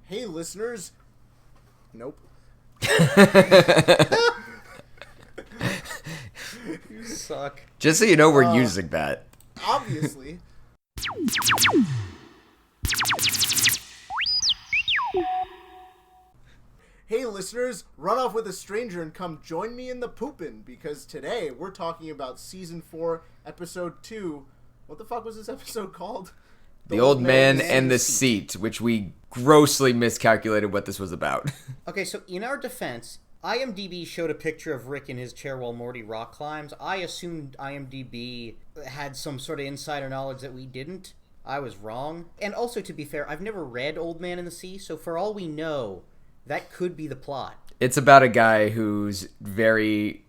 Hey, listeners. Nope. You suck. Just so you know, we're using that. Obviously. Hey, listeners, run off with a stranger and come join me in the poopin', because today we're talking about Season 4, Episode 2. What the fuck was this episode called? The Old Man and the Seat, which we grossly miscalculated what this was about. Okay, so in our defense, IMDb showed a picture of Rick in his chair while Morty rock climbs. I assumed IMDb had some sort of insider knowledge that we didn't. I was wrong. And also, to be fair, I've never read Old Man and the Sea, so for all we know, that could be the plot. It's about a guy who's very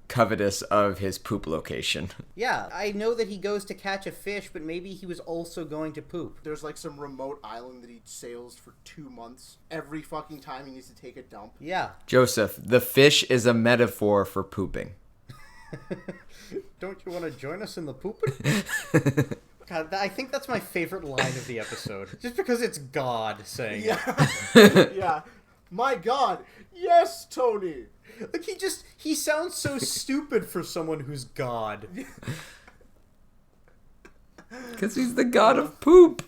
covetous of his poop location. Yeah, I know that he goes to catch a fish, but maybe he was also going to poop. There's like some remote island that he sails for 2 months. Every fucking time he needs to take a dump. Yeah. Joseph, the fish is a metaphor for pooping. Don't you want to join us in the pooping? God, I think that's my favorite line of the episode. Just because it's God saying it. Yeah. My God. Yes, Tony. Like, he sounds so stupid for someone who's God. Because he's the god of poop.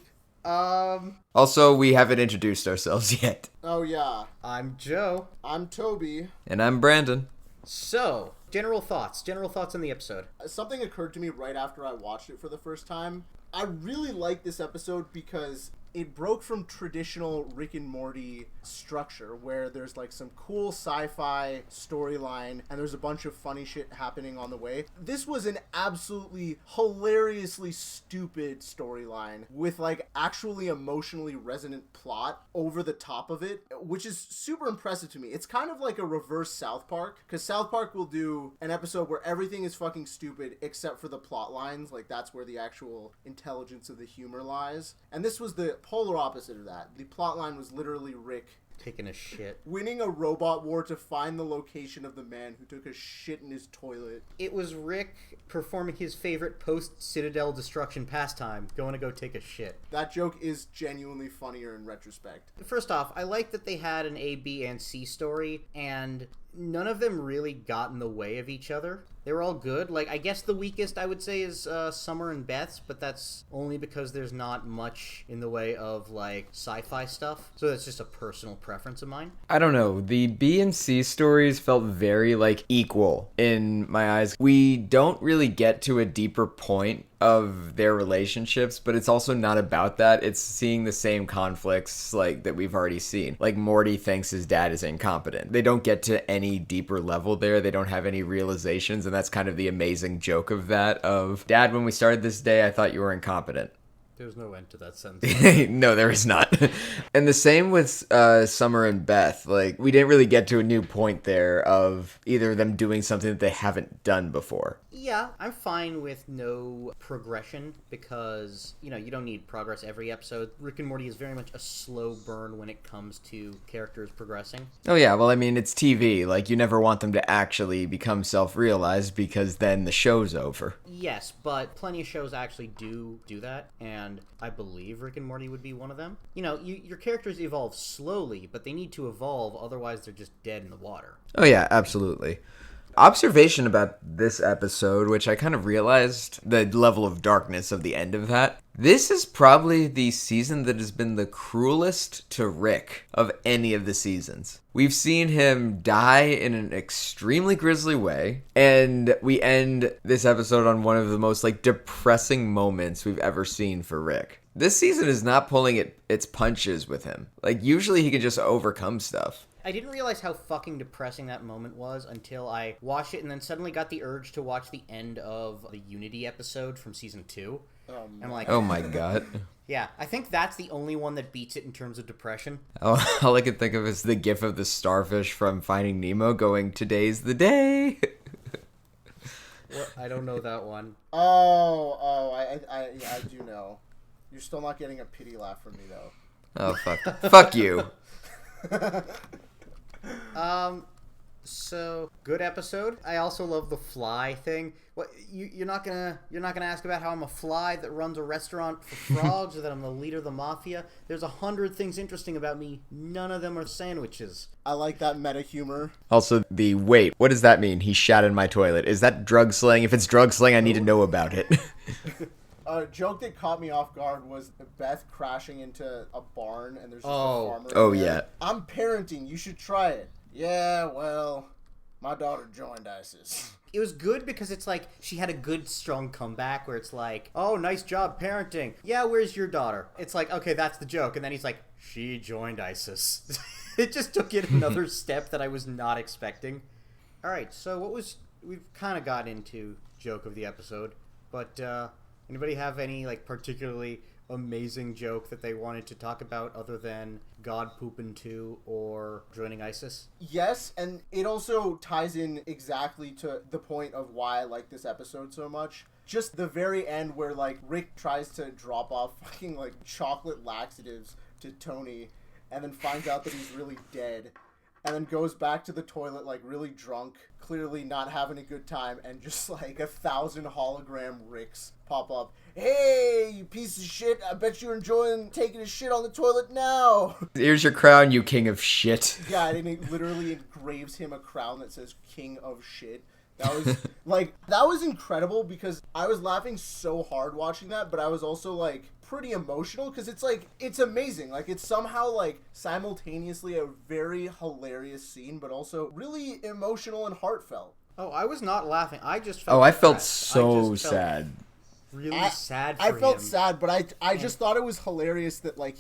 Also, we haven't introduced ourselves yet. Oh, yeah. I'm Joe. I'm Toby. And I'm Brandon. So, general thoughts on the episode. Something occurred to me right after I watched it for the first time. I really like this episode because it broke from traditional Rick and Morty structure where there's like some cool sci-fi storyline and there's a bunch of funny shit happening on the way. This was an absolutely hilariously stupid storyline with like actually emotionally resonant plot over the top of it, which is super impressive to me. It's kind of like a reverse South Park, because South Park will do an episode where everything is fucking stupid except for the plot lines. Like, that's where the actual intelligence of the humor lies. And this was the polar opposite of that. The plotline was literally Rick taking a shit, winning a robot war to find the location of the man who took a shit in his toilet. It was Rick performing his favorite post-Citadel destruction pastime, going to go take a shit. That joke is genuinely funnier in retrospect. First off, I like that they had an A, B, and C story, and none of them really got in the way of each other. They were all good. Like, I guess the weakest, I would say, is Summer and Beth's, but that's only because there's not much in the way of, like, sci-fi stuff. So that's just a personal preference of mine. I don't know. The B and C stories felt very, like, equal in my eyes. We don't really get to a deeper point of their relationships, but it's also not about that. It's seeing the same conflicts like that we've already seen. Like, Morty thinks his dad is incompetent. They don't get to any deeper level there. They don't have any realizations, and that's kind of the amazing joke of that, of, Dad, when we started this day, I thought you were incompetent. There's no end to that sentence. No, there is not. And the same with Summer and Beth. Like, we didn't really get to a new point there of either of them doing something that they haven't done before. Yeah, I'm fine with no progression because, you know, you don't need progress every episode. Rick and Morty is very much a slow burn when it comes to characters progressing. Oh yeah, well, I mean, it's TV. Like, you never want them to actually become self-realized because then the show's over. Yes, but plenty of shows actually do that, and I believe Rick and Morty would be one of them. You know, your characters evolve slowly, but they need to evolve, otherwise they're just dead in the water. Oh yeah, absolutely. Observation about this episode, which I kind of realized the level of darkness of the end of that. This is probably the season that has been the cruelest to Rick of any of the seasons. We've seen him die in an extremely grisly way, and we end this episode on one of the most, like, depressing moments we've ever seen for Rick. This season is not pulling its punches with him. Like, usually he can just overcome stuff. I didn't realize how fucking depressing that moment was until I watched it and then suddenly got the urge to watch the end of the Unity episode from Season 2. I'm like, oh my god. Yeah, I think that's the only one that beats it in terms of depression. Oh, all I can think of is the gif of the starfish from Finding Nemo going, "Today's the day." Well, I don't know that one. I do know. You're still not getting a pity laugh from me, though. Oh, fuck. Fuck you. So, good episode. I also love the fly thing. What you're not gonna ask about how I'm a fly that runs a restaurant for frogs or that I'm the leader of the mafia. There's 100 things interesting about me. None of them are sandwiches. I like that meta humor. Also, wait, what does that mean? He shat in my toilet. Is that drug slang? If it's drug slang, I need to know about it. A joke that caught me off guard was Beth crashing into a barn and there's just a farmer. Oh, there. yeah. I'm parenting. You should try it. Yeah, well, my daughter joined ISIS. It was good because it's like she had a good strong comeback where it's like, oh, nice job parenting. Yeah, where's your daughter? It's like, okay, that's the joke. And then he's like, she joined ISIS. It just took it another step that I was not expecting. All right, so we've kind of got into joke of the episode, but anybody have any like particularly amazing joke that they wanted to talk about other than God pooping too or joining ISIS? Yes, and it also ties in exactly to the point of why I like this episode so much. Just the very end where like Rick tries to drop off fucking like chocolate laxatives to Tony and then finds out that he's really dead and then goes back to the toilet like really drunk, clearly not having a good time, and just like 1,000 hologram Ricks pop up. Hey, you piece of shit, I bet you're enjoying taking a shit on the toilet now. Here's your crown, you king of shit. Yeah, and it literally engraves him a crown that says king of shit. That was that was incredible because I was laughing so hard watching that, but I was also like pretty emotional because it's amazing. Like it's somehow like simultaneously a very hilarious scene, but also really emotional and heartfelt. Oh, I was not laughing. I just felt I felt so sad. Really sad for him. I felt sad, but I just thought it was hilarious that like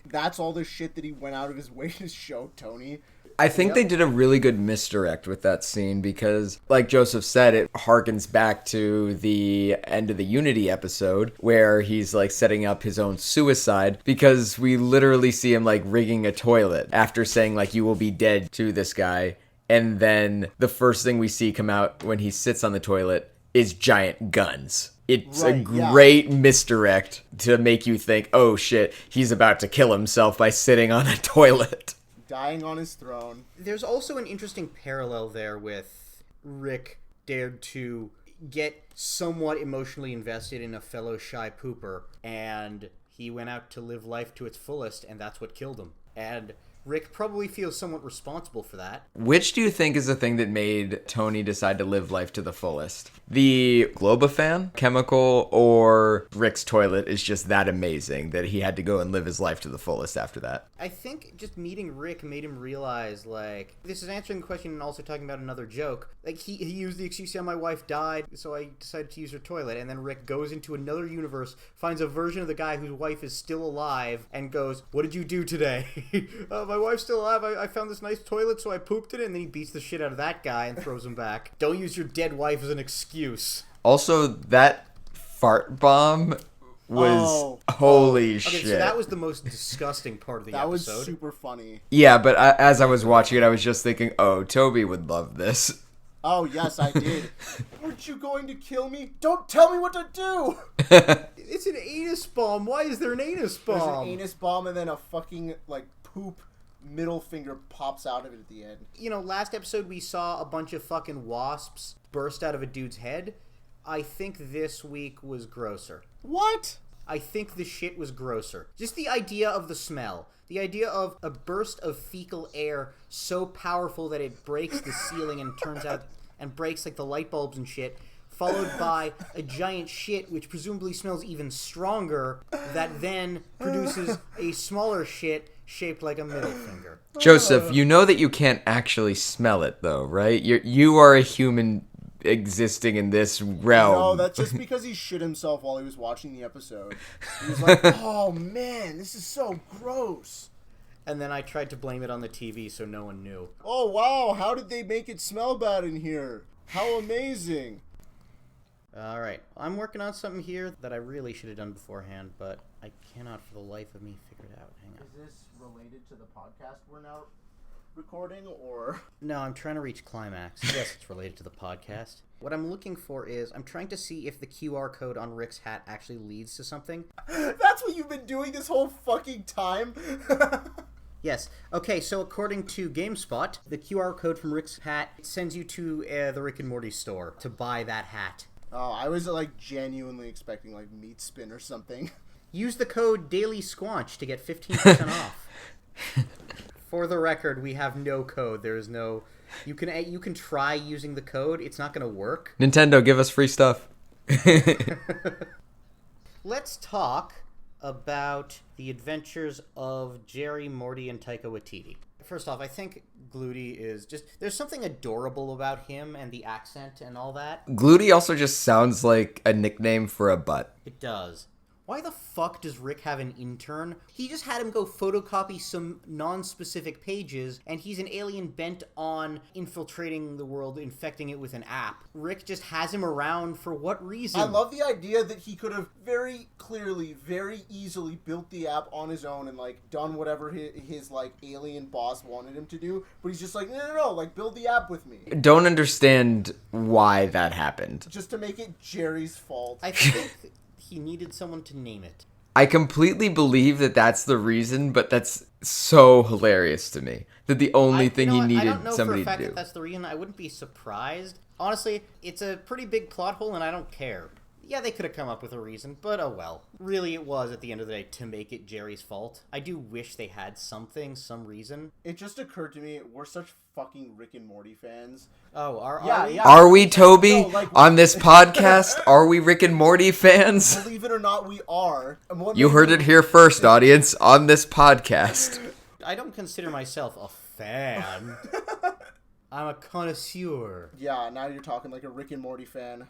that's all the shit that he went out of his way to show Tony. I think they did a really good misdirect with that scene because, like Joseph said, it harkens back to the end of the Unity episode where he's like setting up his own suicide because we literally see him like rigging a toilet after saying like you will be dead to this guy, and then the first thing we see come out when he sits on the toilet is giant guns. It's a great misdirect to make you think, oh shit, he's about to kill himself by sitting on a toilet. Dying on his throne. There's also an interesting parallel there with Rick dared to get somewhat emotionally invested in a fellow shy pooper, and he went out to live life to its fullest, and that's what killed him. And Rick probably feels somewhat responsible for that. Which do you think is the thing that made Tony decide to live life to the fullest? The Globofan chemical or Rick's toilet is just that amazing that he had to go and live his life to the fullest after that? I think just meeting Rick made him realize, like, this is answering the question and also talking about another joke. Like, he used the excuse, yeah, my wife died, so I decided to use her toilet. And then Rick goes into another universe, finds a version of the guy whose wife is still alive, and goes, what did you do today? My wife's still alive. I found this nice toilet, so I pooped in it. And then he beats the shit out of that guy and throws him back. Don't use your dead wife as an excuse. Also, that fart bomb was holy shit. Okay, so that was the most disgusting part of the episode. That was super funny. Yeah, but as I was watching it, I was just thinking, oh, Toby would love this. Oh, yes, I did. Aren't you going to kill me? Don't tell me what to do! It's an anus bomb. Why is there an anus bomb? There's an anus bomb and then a fucking, like, poop middle finger pops out of it at the end. You know, last episode we saw a bunch of fucking wasps burst out of a dude's head. I think this week was grosser. What? I think the shit was grosser. Just the idea of the smell. The idea of a burst of fecal air so powerful that it breaks the ceiling and turns out and breaks like the light bulbs and shit, followed by a giant shit which presumably smells even stronger that then produces a smaller shit shaped like a middle finger. Joseph, you know that you can't actually smell it though, right? You are a human existing in this realm. No, that's just because he shit himself while he was watching the episode. He was like, oh man, this is so gross. And then I tried to blame it on the TV so no one knew. Oh wow, how did they make it smell bad in here? How amazing. Alright, I'm working on something here that I really should have done beforehand, but I cannot for the life of me figure it out. Hang on. Is this related to the podcast we're now recording, or? No, I'm trying to reach climax. Yes, it's related to the podcast. What I'm looking for is, I'm trying to see if the QR code on Rick's hat actually leads to something. That's what you've been doing this whole fucking time? Yes. Okay, so according to GameSpot, the QR code from Rick's hat sends you to the Rick and Morty store to buy that hat. Oh, I was like genuinely expecting like meat spin or something. Use the code Daily Squanch to get 15% off. For the record, we have no code. There is no... You can try using the code. It's not going to work. Nintendo, give us free stuff. Let's talk about the adventures of Jerry, Morty, and Taika Waititi. First off, I think Glooty is just... There's something adorable about him and the accent and all that. Glooty also just sounds like a nickname for a butt. It does. Why the fuck does Rick have an intern? He just had him go photocopy some non-specific pages, and he's an alien bent on infiltrating the world, infecting it with an app. Rick just has him around for what reason? I love the idea that he could have very clearly, very easily built the app on his own and, like, done whatever his like, alien boss wanted him to do, but he's just like, no, like, build the app with me. Don't understand why that happened. Just to make it Jerry's fault. I think... He needed someone to name it. I completely believe that that's the reason, but that's so hilarious to me. That the only thing he needed somebody to do. I don't know for a fact that that's the reason. I wouldn't be surprised. Honestly, it's a pretty big plot hole, and I don't care. Yeah, they could have come up with a reason, but oh well. Really, it was, at the end of the day, to make it Jerry's fault. I do wish they had some reason. It just occurred to me, we're such fucking Rick and Morty fans. Oh, are we? Yeah. Are we, Toby? No, like... On this podcast, are we Rick and Morty fans? Believe it or not, we are. You heard it here first, audience, on this podcast. I don't consider myself a fan. I'm a connoisseur. Yeah, now you're talking like a Rick and Morty fan.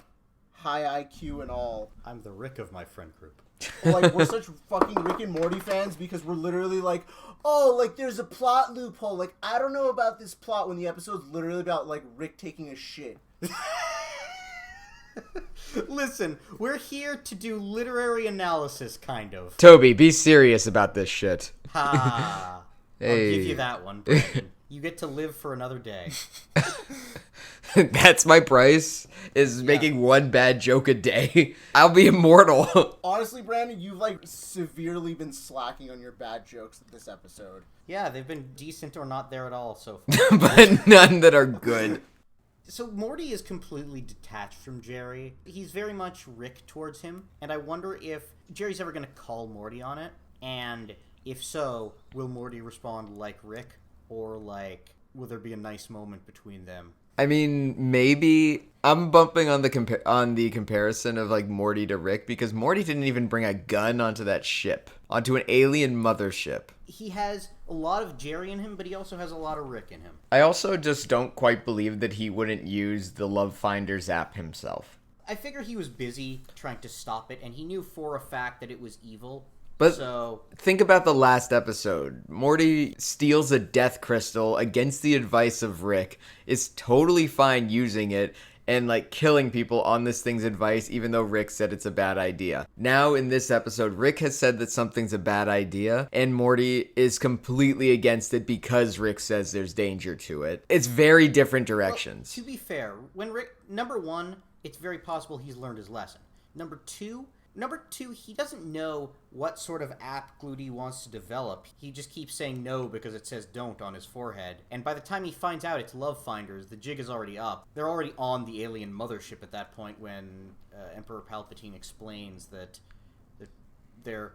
High IQ and all. I'm the Rick of my friend group. Like, we're such fucking Rick and Morty fans because we're literally like, oh, like, there's a plot loophole. Like, I don't know about this plot when the episode's literally about, like, Rick taking a shit. Listen, we're here to do literary analysis, kind of. Toby, be serious about this shit. Ha! Hey. I'll give you that one, Brandon. You get to live for another day. That's my price, is making one bad joke a day. I'll be immortal. Honestly, Brandon, you've, like, severely been slacking on your bad jokes this episode. Yeah, they've been decent or not there at all so far. But none that are good. So Morty is completely detached from Jerry. He's very much Rick towards him, and I wonder if Jerry's ever going to call Morty on it, and if so, will Morty respond like Rick, or, like, will there be a nice moment between them? I mean, maybe I'm bumping on the comparison of like Morty to Rick because Morty didn't even bring a gun onto that ship, onto an alien mothership. He has a lot of Jerry in him, but he also has a lot of Rick in him. I also just don't quite believe that he wouldn't use the Love Finders app himself. I figure he was busy trying to stop it, and he knew for a fact that it was evil. But so think about the last episode. Morty steals a death crystal against the advice of Rick, is totally fine using it, and like killing people on this thing's advice, even though Rick said it's a bad idea. Now in this episode, Rick has said that something's a bad idea, and Morty is completely against it because Rick says there's danger to it. It's very different directions. Well, to be fair, when Rick, number one, it's very possible he's learned his lesson. Number two, he doesn't know what sort of app Glooty wants to develop. He just keeps saying no because it says don't on his forehead. And by the time he finds out it's Love Finders, the jig is already up. They're already on the alien mothership at that point when Emperor Palpatine explains that they're...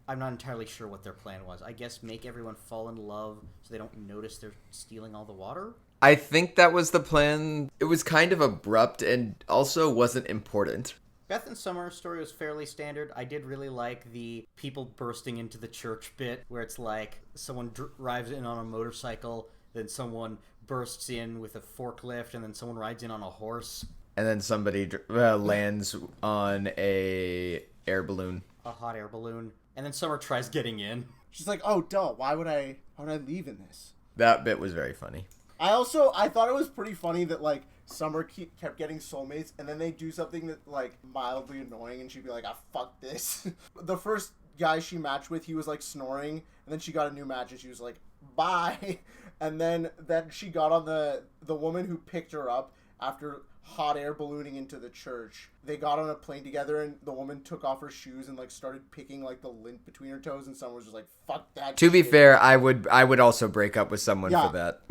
I'm not entirely sure what their plan was. I guess make everyone fall in love so they don't notice they're stealing all the water? I think that was the plan. It was kind of abrupt and also wasn't important. Beth and Summer's story was fairly standard. I did really like the people bursting into the church bit, where it's like someone drives in on a motorcycle, then someone bursts in with a forklift, and then someone rides in on a horse. And then somebody lands on a air balloon. A hot air balloon. And then Summer tries getting in. She's like, oh, duh, why would I leave in this? That bit was very funny. I thought it was pretty funny that, like, Summer kept getting soulmates, and then they do something that, like, mildly annoying, and she'd be like, ah, fuck this. The first guy she matched with, he was, like, snoring, and then she got a new match, and she was like, bye. And then she got on the woman who picked her up after hot air ballooning into the church. They got on a plane together, and the woman took off her shoes and like started picking like the lint between her toes, and someone was just like, "Fuck that." To be shit." fair, I would also break up with someone for that.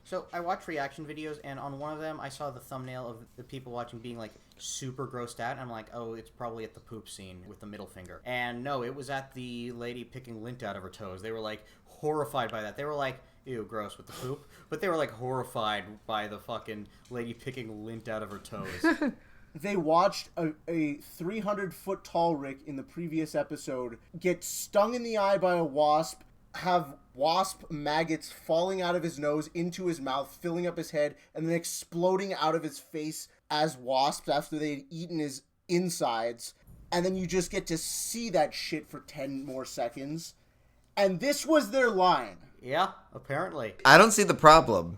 So I watch reaction videos, and on one of them, I saw the thumbnail of the people watching being like super grossed out. And I'm like, oh, it's probably at the poop scene with the middle finger. And no, it was at the lady picking lint out of her toes. They were like horrified by that. They were like, ew, gross with the poop. But they were like horrified by the fucking lady picking lint out of her toes. They watched a 300-foot tall Rick in the previous episode get stung in the eye by a wasp, have wasp maggots falling out of his nose into his mouth, filling up his head, and then exploding out of his face as wasps after they had eaten his insides. And then you just get to see that shit for 10 more seconds. And this was their line. Yeah, apparently. I don't see the problem.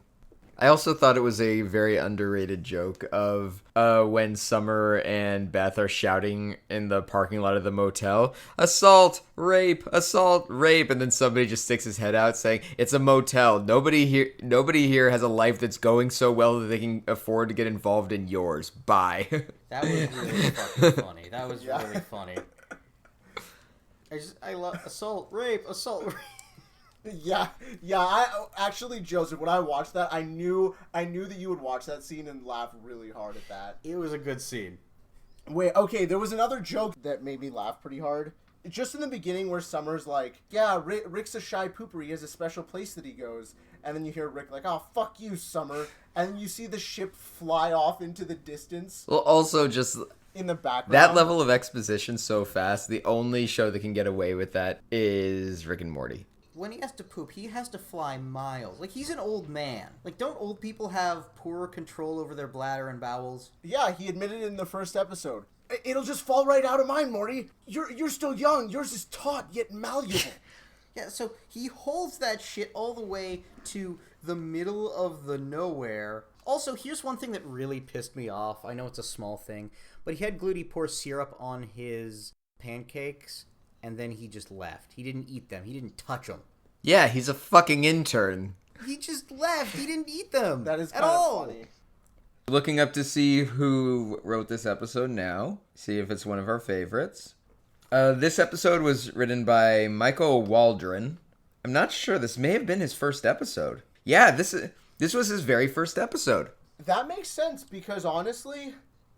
I also thought it was a very underrated joke of when Summer and Beth are shouting in the parking lot of the motel, assault, rape, and then somebody just sticks his head out saying, it's a motel. Nobody here has a life that's going so well that they can afford to get involved in yours. Bye. That was really fucking funny. That was really funny. I love assault, rape. Yeah. I actually, Joseph, when I watched that, I knew that you would watch that scene and laugh really hard at that. It was a good scene. Wait, okay, there was another joke that made me laugh pretty hard. Just in the beginning where Summer's like, yeah, Rick's a shy pooper, he has a special place that he goes. And then you hear Rick like, oh, fuck you, Summer. And then you see the ship fly off into the distance. Well, also just in the background. That level of exposition so fast, the only show that can get away with that is Rick and Morty. When he has to poop, he has to fly miles. Like, he's an old man. Like, don't old people have poorer control over their bladder and bowels? Yeah, he admitted it in the first episode. It'll just fall right out of mine, Morty. You're still young. Yours is taut yet malleable. Yeah, so he holds that shit all the way to the middle of the nowhere. Also, here's one thing that really pissed me off. I know it's a small thing, but he had Glooty pour syrup on his pancakes, and then he just left. He didn't eat them. He didn't touch them. Yeah, he's a fucking intern. He just left. He didn't eat them. That is at kind all. of funny. Looking up to see who wrote this episode now. See if it's one of our favorites. This episode was written by Michael Waldron. I'm not sure. This may have been his first episode. Yeah, this was his very first episode. That makes sense because honestly,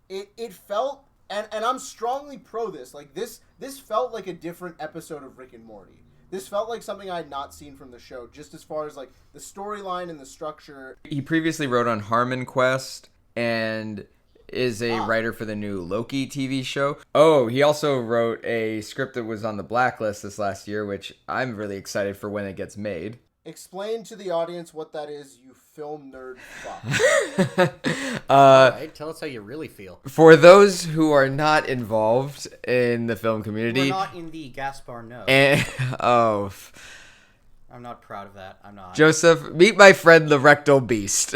it felt, and I'm strongly pro this. Like this felt like a different episode of Rick and Morty. This felt like something I had not seen from the show, just as far as like the storyline and the structure. He previously wrote on Harmon Quest and is a writer for the new Loki TV show. Oh, he also wrote a script that was on the blacklist this last year, which I'm really excited for when it gets made. Explain to the audience what that is, you film nerd fuck. Right, tell us how you really feel. For those who are not involved in the film community... We're not in the Gaspar No. I'm not proud of that. I'm not. Joseph, meet my friend the Rectal Beast.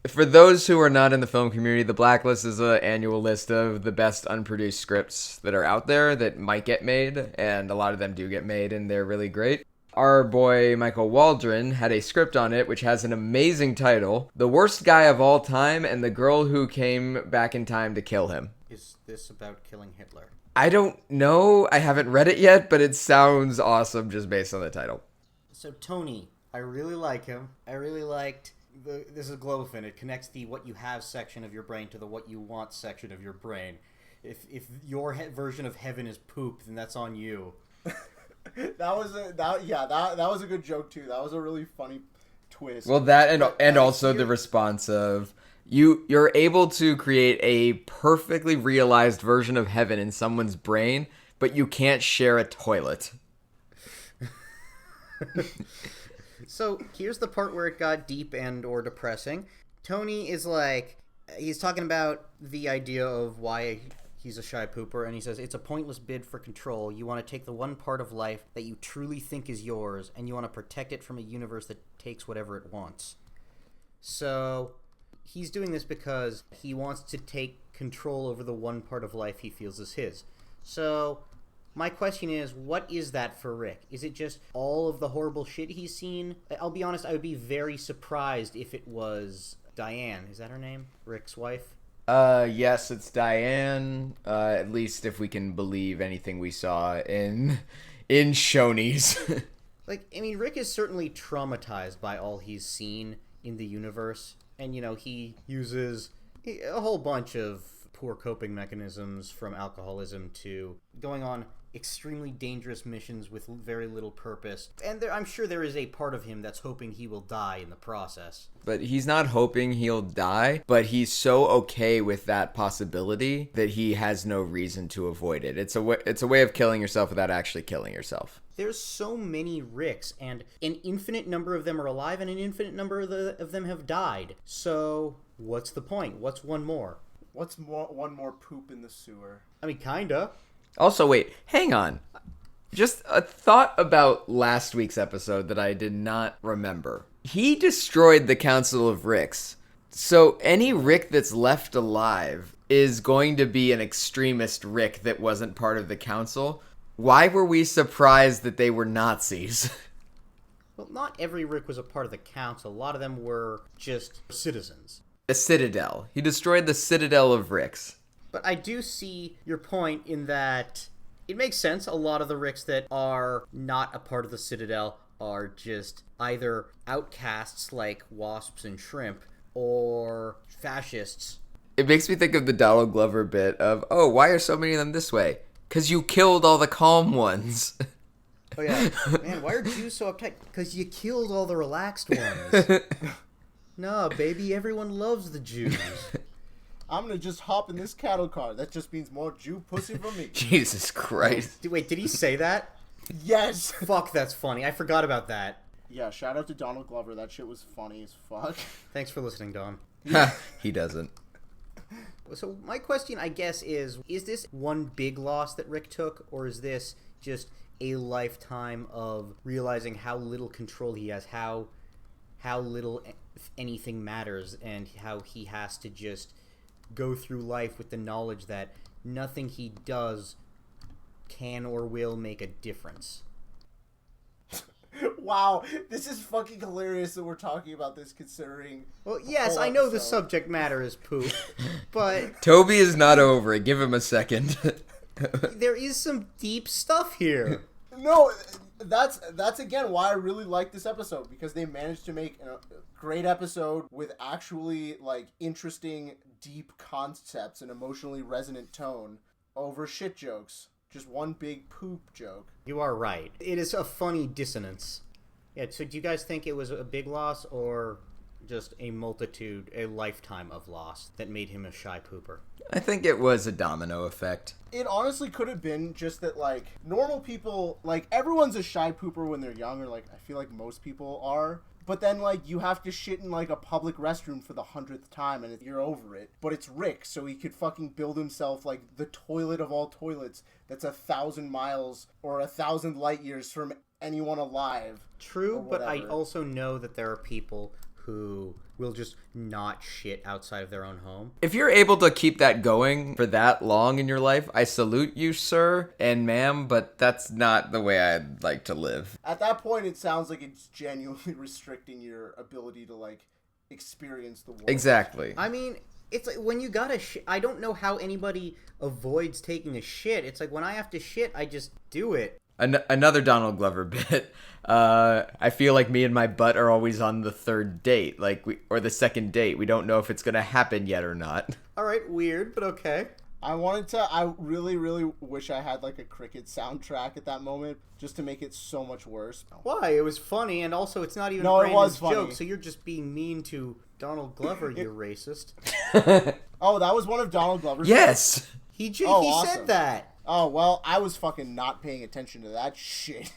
For those who are not in the film community, the Blacklist is an annual list of the best unproduced scripts that are out there that might get made, and a lot of them do get made, and they're really great. Our boy Michael Waldron had a script on it which has an amazing title, The Worst Guy of All Time and the Girl Who Came Back in Time to Kill Him. Is this about killing Hitler? I don't know. I haven't read it yet, but it sounds awesome just based on the title. So Tony, I really like him. I really liked... This is Globofin. It connects the what you have section of your brain to the what you want section of your brain. If your version of heaven is poop, then that's on you. That was a good joke too. That was a really funny twist. Well, that and also the response of you're able to create a perfectly realized version of heaven in someone's brain, but you can't share a toilet. So here's the part where it got deep and or depressing. Tony is like, he's talking about the idea of why he's a shy pooper, and he says, it's a pointless bid for control. You want to take the one part of life that you truly think is yours, and you want to protect it from a universe that takes whatever it wants. So he's doing this because he wants to take control over the one part of life he feels is his. So my question is, what is that for Rick? Is it just all of the horrible shit he's seen? I'll be honest, I would be very surprised if it was Diane, is that her name? Rick's wife? Yes, it's Diane. At least if we can believe anything we saw in Shoney's. Like, I mean, Rick is certainly traumatized by all he's seen in the universe. And, he uses a whole bunch of poor coping mechanisms, from alcoholism to going on extremely dangerous missions with very little purpose. And I'm sure there is a part of him that's hoping he will die in the process. But he's not hoping he'll die, but he's so okay with that possibility that he has no reason to avoid it. It's a way of killing yourself without actually killing yourself. There's so many Ricks, and an infinite number of them are alive, and an infinite number of them have died. So, what's the point? What's one more? What's one more poop in the sewer? I mean, kinda. Also, wait, hang on. Just a thought about last week's episode that I did not remember. He destroyed the Council of Ricks. So any Rick that's left alive is going to be an extremist Rick that wasn't part of the council. Why were we surprised that they were Nazis? Well, not every Rick was a part of the council. A lot of them were just citizens. A citadel. He destroyed the citadel of Ricks. But I do see your point in that it makes sense. A lot of the Ricks that are not a part of the Citadel are just either outcasts like wasps and shrimp or fascists. It makes me think of the Donald Glover bit of, oh, why are so many of them this way? 'Cause you killed all the calm ones. Oh yeah. Man, why are Jews so uptight? 'Cause you killed all the relaxed ones. No, baby, everyone loves the Jews. I'm gonna just hop in this cattle car. That just means more Jew pussy for me. Jesus Christ. Wait, did he say that? Yes! Fuck, that's funny. I forgot about that. Yeah, shout out to Donald Glover. That shit was funny as fuck. Thanks for listening, Don. He doesn't. So my question, I guess, is this one big loss that Rick took, or is this just a lifetime of realizing how little control he has, how little anything matters, and how he has to just go through life with the knowledge that nothing he does can or will make a difference? Wow, this is fucking hilarious that we're talking about this, considering... Well, yes, I know the subject matter is poop, but... Toby is not over it. Give him a second. There is some deep stuff here. No, that's again why I really like this episode, because they managed to make a great episode with actually, like, interesting, deep concepts and emotionally resonant tone over shit jokes. Just one big poop joke. You are right. It is a funny dissonance. Yeah, so do you guys think it was a big loss or just a lifetime of loss that made him a shy pooper? I think it was a domino effect. It honestly could have been just that, like, normal people, like, everyone's a shy pooper when they're young, or, like, I feel like most people are. But then, like, you have to shit in, like, a public restroom for the 100th time, and you're over it. But it's Rick, so he could fucking build himself, like, the toilet of all toilets that's 1,000 miles or 1,000 light years from anyone alive. True, but I also know that there are people who will just not shit outside of their own home. If you're able to keep that going for that long in your life, I salute you, sir and ma'am, but that's not the way I'd like to live. At that point, it sounds like it's genuinely restricting your ability to, like, experience the world. Exactly. I mean, it's like when you gotta shit, I don't know how anybody avoids taking a shit. It's like when I have to shit, I just do it. Another Donald Glover bit. I feel like me and my butt are always on the third date, or the second date. We don't know if it's gonna happen yet or not. All right, weird, but okay. I really, really wish I had, like, a cricket soundtrack at that moment, just to make it so much worse. Why? It was funny, and also it's not even Brandon's joke, so you're just being mean to Donald Glover, you racist. Oh, that was one of Donald Glover's. Yes! He awesome. said that. Oh, well, I was fucking not paying attention to that shit.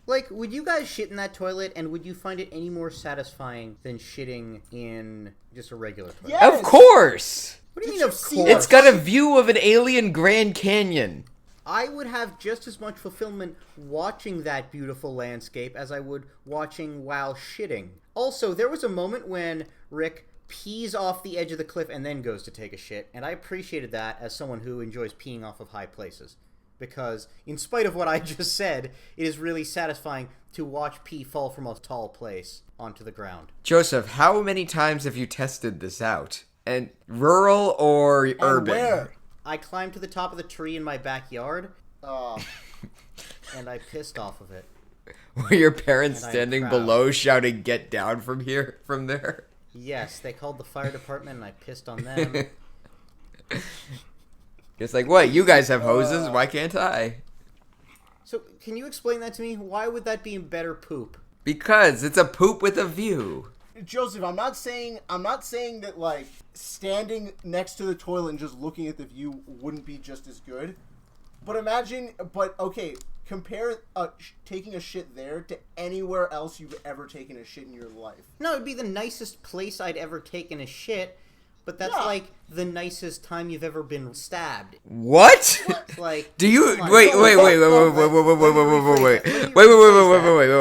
Like, would you guys shit in that toilet, and would you find it any more satisfying than shitting in just a regular toilet? Yes! Of course! What do you mean, of course? It's got a view of an alien Grand Canyon. I would have just as much fulfillment watching that beautiful landscape as I would watching while shitting. Also, there was a moment when Rick pees off the edge of the cliff and then goes to take a shit, and I appreciated that as someone who enjoys peeing off of high places. because, in spite of what I just said, it is really satisfying to watch pee fall from a tall place onto the ground. Joseph, how many times have you tested this out? And rural or urban? Where? I climbed to the top of the tree in my backyard, and I pissed off of it. Were your parents And I'm standing proud. below shouting, "Get down from there"? Yes, they called the fire department, and I pissed on them. It's like, what? You guys have hoses. Why can't I? So, can you explain that to me? Why would that be better poop? Because it's a poop with a view. Joseph, I'm not saying that, like, standing next to the toilet and just looking at the view wouldn't be just as good. But okay, compare taking a shit there to anywhere else you've ever taken a shit in your life. No, it'd be the nicest place I'd ever taken a shit, but that's like the nicest time you've ever been stabbed. What? Like, Do you come on.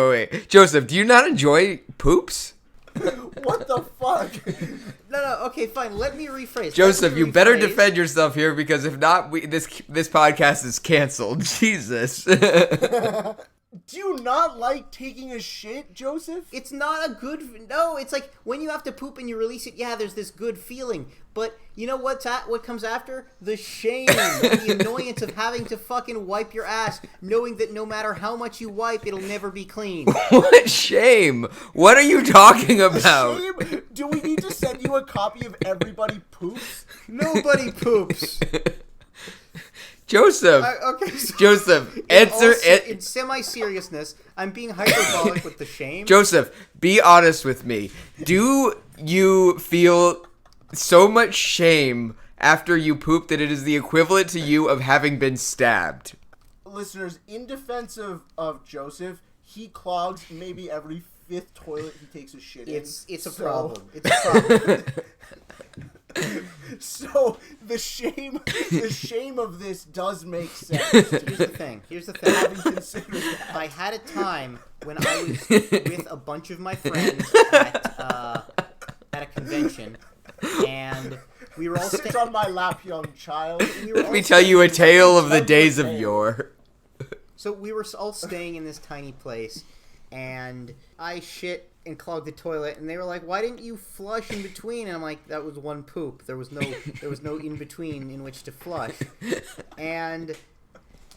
wait? Joseph, do you not enjoy poops? What the fuck? No, okay, fine. Let me rephrase. Joseph, you better defend yourself here, because if not, this podcast is canceled. Jesus. Do you not like taking a shit, Joseph? It's not a good... No, it's like when you have to poop and you release it, yeah, there's this good feeling. But you know what comes after? The shame and the annoyance of having to fucking wipe your ass, knowing that no matter how much you wipe, it'll never be clean. What shame? What are you talking about? Shame? Do we need to send you a copy of Everybody Poops? Nobody poops. Joseph. Joseph, answer it. In semi-seriousness, I'm being hyperbolic with the shame. Joseph, be honest with me. Do you feel so much shame after you poop that it is the equivalent to you of having been stabbed? Listeners, in defense of Joseph, he clogs maybe every 5th toilet he takes a shit in. It's a problem. It's a problem. So the shame of this does make sense. Here's the thing. Having considered that. I had a time when I was with a bunch of my friends at a convention, and we were all Sit on my lap, young child. Let me tell you a tale of the days of yore. So we were all staying in this tiny place, and I shit and clogged the toilet, and they were like, "Why didn't you flush in between?" And I'm like, "That was one poop. There was no in between in which to flush." And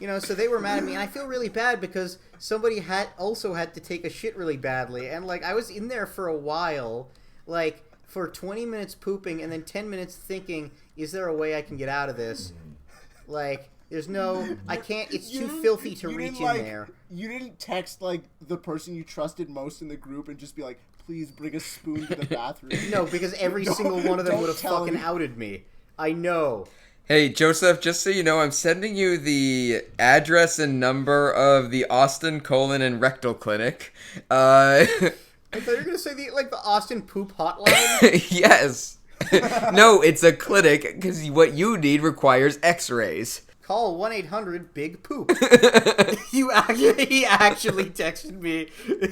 so they were mad at me, and I feel really bad because somebody also had to take a shit really badly, and like I was in there for a while, like for 20 minutes pooping, and then 10 minutes thinking, "Is there a way I can get out of this?" Like. There's no... I can't... It's too filthy to reach in there. You didn't text, like, the person you trusted most in the group and just be like, please bring a spoon to the bathroom. No, because every single one of them would have fucking outed me. I know. Hey, Joseph, just so you know, I'm sending you the address and number of the Austin Colon and Rectal Clinic. I thought you were going to say the Austin Poop Hotline? Yes. No, it's a clinic, because what you need requires x-rays. Call 1-800-BIG-POOP. He actually texted me.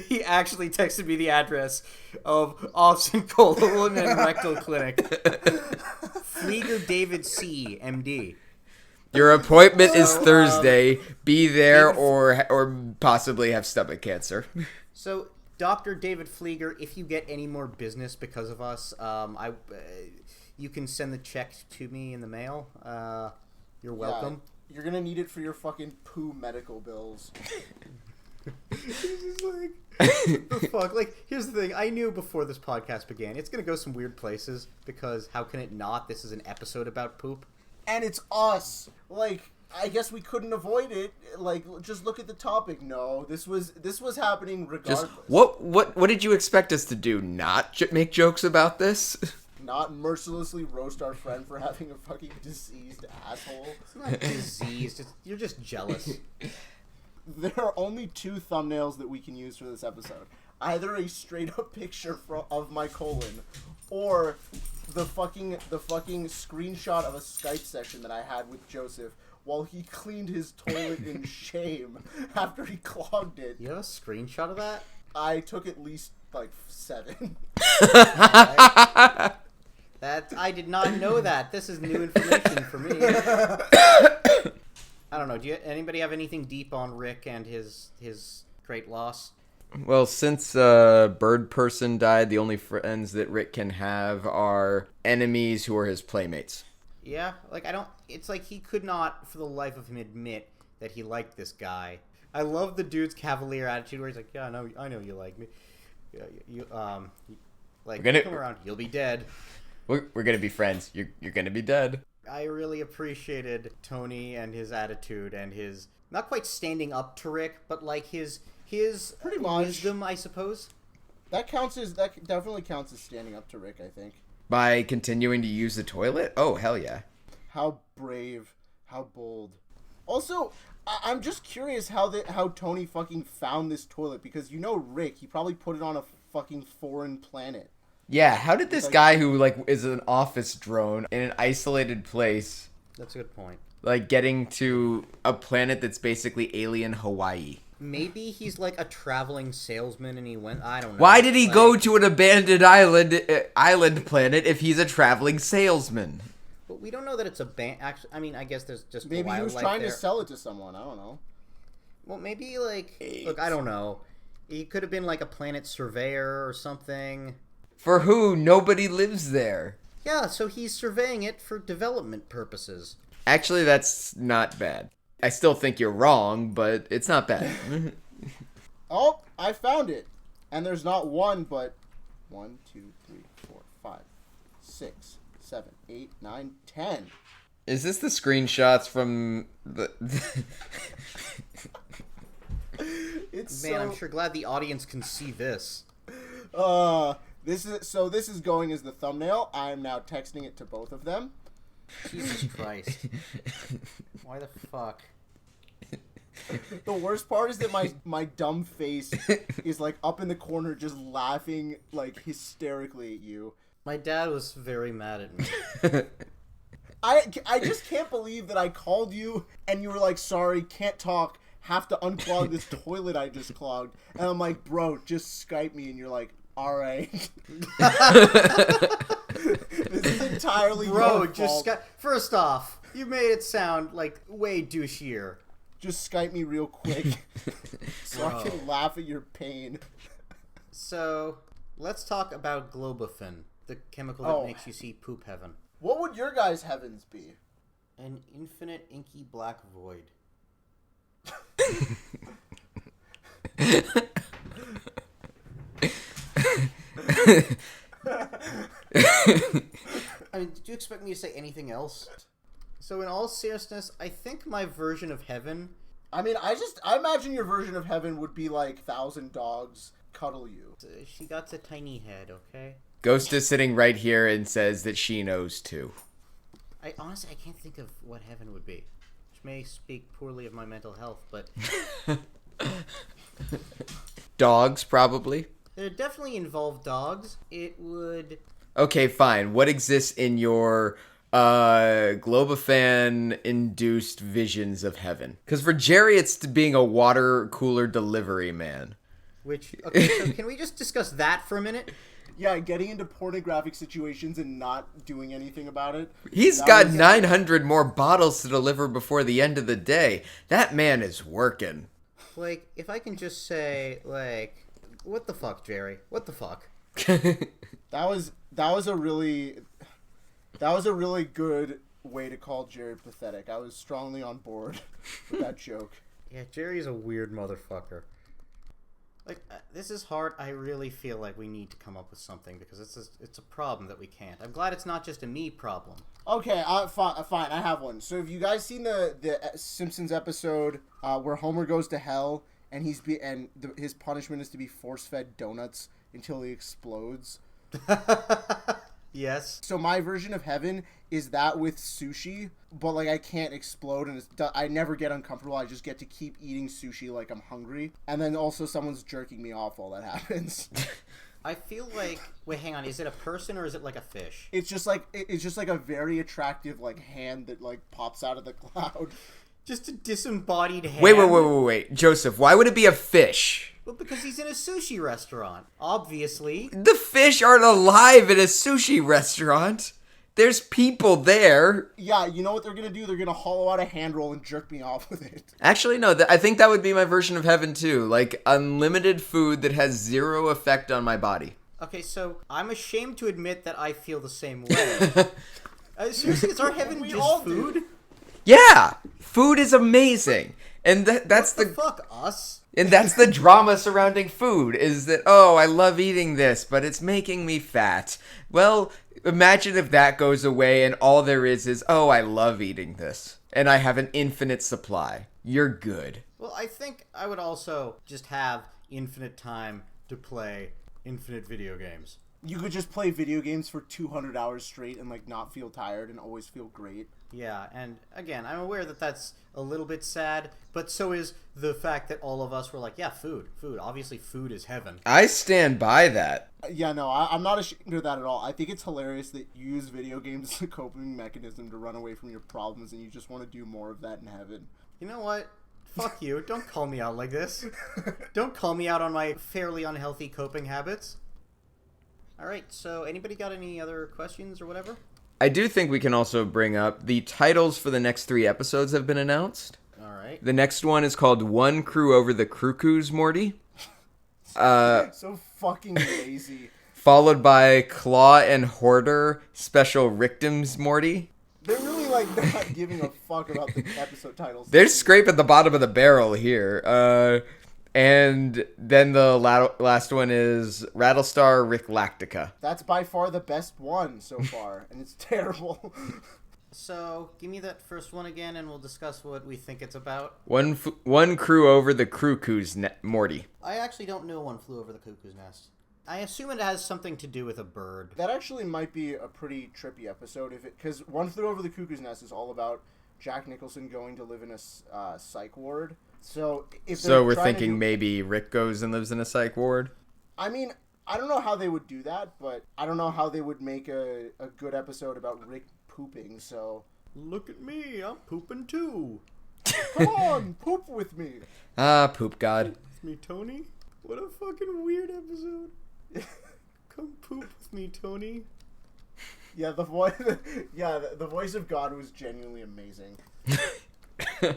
He actually texted me the address of Austin Colon and Rectal Clinic. Flieger David C. MD. Your appointment is Thursday. Be there or possibly have stomach cancer. So, Dr. David Flieger, if you get any more business because of us, you can send the check to me in the mail. You're welcome. Yeah, you're gonna need it for your fucking poo medical bills. It's just like, what the fuck? Like, here's the thing. I knew before this podcast began, it's gonna go some weird places, because how can it not? This is an episode about poop. And it's us. Like, I guess we couldn't avoid it. Like, just look at the topic. No, this was happening regardless. Just what did you expect us to do? Not make jokes about this? Not mercilessly roast our friend for having a fucking diseased asshole. It's not diseased. You're just jealous. There are only 2 thumbnails that we can use for this episode. Either a straight up picture of my colon, or the fucking screenshot of a Skype session that I had with Joseph while he cleaned his toilet in shame after he clogged it. You have a screenshot of that? I took at least like 7. I did not know that. This is new information for me. I don't know. Anybody have anything deep on Rick and his great loss? Well, since Bird Person died, the only friends that Rick can have are enemies who are his playmates. Yeah, like it's like he could not for the life of him admit that he liked this guy. I love the dude's cavalier attitude where he's like, "Yeah, I know you like me. Yeah, come around, you'll be dead. We're gonna be friends. You're gonna be dead." I really appreciated Tony and his attitude and his not quite standing up to Rick, but like his pretty much wisdom, I suppose. That definitely counts as standing up to Rick, I think. By continuing to use the toilet? Oh, hell yeah. How brave, how bold. Also, I'm just curious how Tony fucking found this toilet, because Rick, he probably put it on a fucking foreign planet. Yeah, how did this guy who is an office drone in an isolated place, That's a good point. getting to a planet that's basically alien Hawaii? Maybe he's like a traveling salesman and he went, I don't know. Why did he go to an abandoned island planet if he's a traveling salesman? But we don't know that it's a actually, I mean, I guess there's just maybe he was trying to sell it to someone. I don't know. Well, maybe look, I don't know. He could have been like a planet surveyor or something. For who? Nobody lives there. Yeah, so he's surveying it for development purposes. Actually, that's not bad. I still think you're wrong, but it's not bad. Oh, I found it. And there's not one, but 1, 2, 3, 4, 5, 6, 7, 8, 9, 10. Is this the screenshots from the... I'm sure glad the audience can see this. This is going as the thumbnail. I am now texting it to both of them. Jesus Christ. Why the fuck? The worst part is that my dumb face is up in the corner just laughing hysterically at you. My dad was very mad at me. I just can't believe that I called you and you were like, sorry, can't talk, have to unclog this toilet I just clogged. And I'm like, bro, just Skype me. And you're like, all right. This is entirely your fault. First off, you made it sound way douchier. Just Skype me real quick so I can laugh at your pain. So, let's talk about Globophin, the chemical that makes you see poop heaven. What would your guys' heavens be? An infinite inky black void. I mean, did you expect me to say anything else? So in all seriousness, I think my version of heaven... I mean, I imagine your version of heaven would be 1,000 dogs cuddle you. She got a tiny head, okay? Ghost is sitting right here and says that she knows too. Honestly, I can't think of what heaven would be. Which may speak poorly of my mental health, but... Dogs, probably. It would definitely involve dogs. It would... Okay, fine. What exists in your Globofan-induced visions of heaven? Because for Jerry, it's being a water cooler delivery man. Okay, so can we just discuss that for a minute? Yeah, getting into pornographic situations and not doing anything about it. He's got 900 more bottles to deliver before the end of the day. That man is working. If I can just say, what the fuck, Jerry? What the fuck? That was a really good way to call Jerry pathetic. I was strongly on board with that joke. Yeah, Jerry's a weird motherfucker. This is hard. I really feel like we need to come up with something because it's a problem that we can't. I'm glad it's not just a me problem. Okay, fine. I have one. So have you guys seen the Simpsons episode where Homer goes to hell and his punishment is to be force-fed donuts until he explodes? Yes. So my version of heaven is that with sushi, but I can't explode and I never get uncomfortable. I just get to keep eating sushi like I'm hungry, and then also someone's jerking me off while that happens. I feel wait, hang on. Is it a person or is it like a fish? It's just a very attractive hand that pops out of the cloud. Just a disembodied hand. Wait. Joseph, why would it be a fish? Well, because he's in a sushi restaurant. Obviously. The fish aren't alive in a sushi restaurant. There's people there. Yeah, you know what they're gonna do? They're gonna hollow out a hand roll and jerk me off with it. Actually, no. I think that would be my version of heaven, too. Like, unlimited food that has zero effect on my body. Okay, so I'm ashamed to admit that I feel the same way. Seriously, is our heaven just food? Do. Yeah! Food is amazing. And that's What the fuck, us? And that's the drama surrounding food, is that, oh, I love eating this, but it's making me fat. Well, imagine if that goes away and all there is, oh, I love eating this. And I have an infinite supply. You're good. Well, I think I would also just have infinite time to play infinite video games. You could just play video games for 200 hours straight and, like, not feel tired and always feel great. Yeah, and again, I'm aware that that's a little bit sad, but so is the fact that all of us were like, yeah, food. Obviously, food is heaven. I stand by that. Yeah, no, I'm not ashamed of that at all. I think it's hilarious that you use video games as a coping mechanism to run away from your problems, and you just want to do more of that in heaven. You know what? Fuck you. Don't call me out like this. Don't call me out on my fairly unhealthy coping habits. All right, so anybody got any other questions or whatever? I do think we can also bring up the titles for the next 3 episodes have been announced. All right. The next one is called One Crew Over the Cuckoos, Morty. So fucking lazy. Followed by Claw and Hoarder Special Rictums, Morty. They're really, like, not giving a fuck about the episode titles. They're scraping the bottom of the barrel here. And then the last one is Rattlestar Rick Lactica. That's by far the best one so far, and it's terrible. So, give me that first one again, and we'll discuss what we think it's about. One Crew Over the Cuckoo's Morty. I actually don't know One Flew Over the Cuckoo's Nest. I assume it has something to do with a bird. That actually might be a pretty trippy episode, because One Flew Over the Cuckoo's Nest is all about Jack Nicholson going to live in a psych ward. So we're thinking maybe Rick goes and lives in a psych ward? I mean, I don't know how they would do that, but I don't know how they would make a good episode about Rick pooping, so... Look at me, I'm pooping too. Come on, poop with me. Poop god. With me, Tony? What a fucking weird episode. Come poop with me, Tony. Yeah, the voice of God was genuinely amazing. It's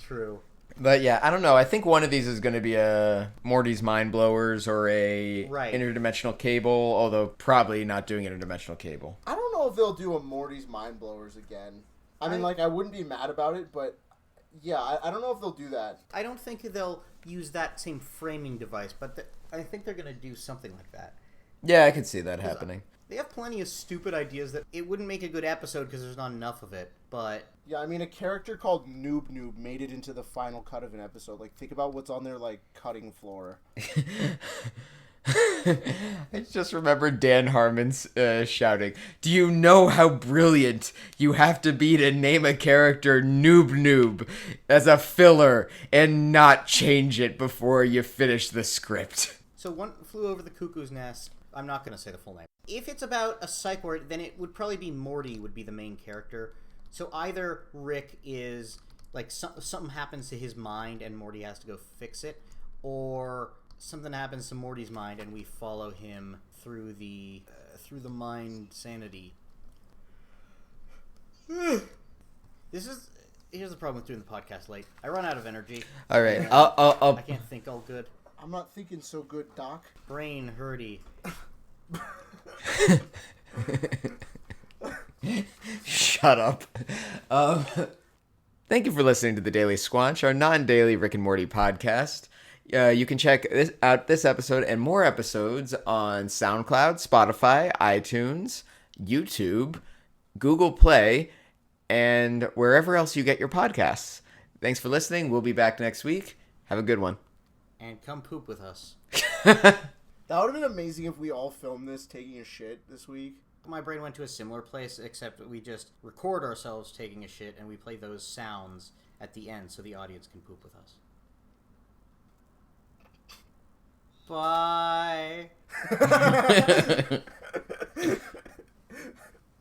true. But yeah, I don't know. I think one of these is going to be a Morty's Mind Blowers or a interdimensional cable, although probably not doing interdimensional cable. I don't know if they'll do a Morty's Mind Blowers again. I mean, I wouldn't be mad about it, but yeah, I don't know if they'll do that. I don't think they'll use that same framing device, but I think they're going to do something like that. Yeah, I could see that happening. They have plenty of stupid ideas that it wouldn't make a good episode because there's not enough of it, but... Yeah, I mean, a character called Noob made it into the final cut of an episode. Like, think about what's on their, like, cutting floor. I just remember Dan Harmon's shouting, "Do you know how brilliant you have to be to name a character Noob as a filler and not change it before you finish the script?" So One Flew Over the Cuckoo's Nest, I'm not going to say the full name. If it's about a psych ward, then it would probably be Morty would be the main character. So either Rick is, like, something happens to his mind and Morty has to go fix it, or something happens to Morty's mind and we follow him through the mind sanity. Here's the problem with doing the podcast late. I run out of energy. All right, I can't think all good. I'm not thinking so good, Doc. Brain hurty. Shut up. Thank you for listening to the Daily Squanch, our non-daily Rick and Morty podcast. You can check out this episode and more episodes on SoundCloud, Spotify, iTunes, YouTube, Google Play, and wherever else you get your podcasts. Thanks for listening. We'll be back next week. Have a good one. And come poop with us. That would have been amazing if we all filmed this taking a shit this week. My brain went to a similar place, except we just record ourselves taking a shit and we play those sounds at the end so the audience can poop with us. Bye.